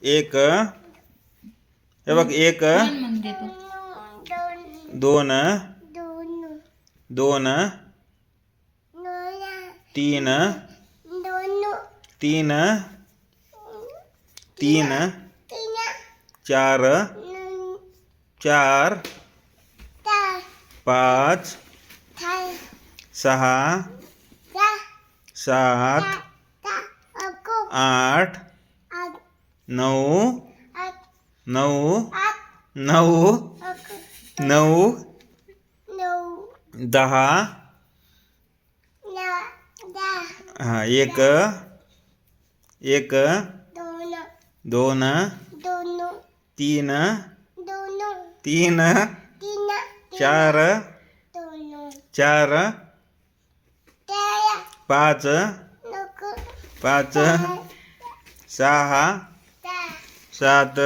एक, हे बघ, एक, दोन, दोन, तीन, तीन, तीन, चार, चार, पाच, सहा, सात, आठ, नऊ, नऊ, नऊ, नऊ, दहा, हा, एक, एक, दोन, तीन, तीन, चार, चार, पाच, पाच, सहा, सात,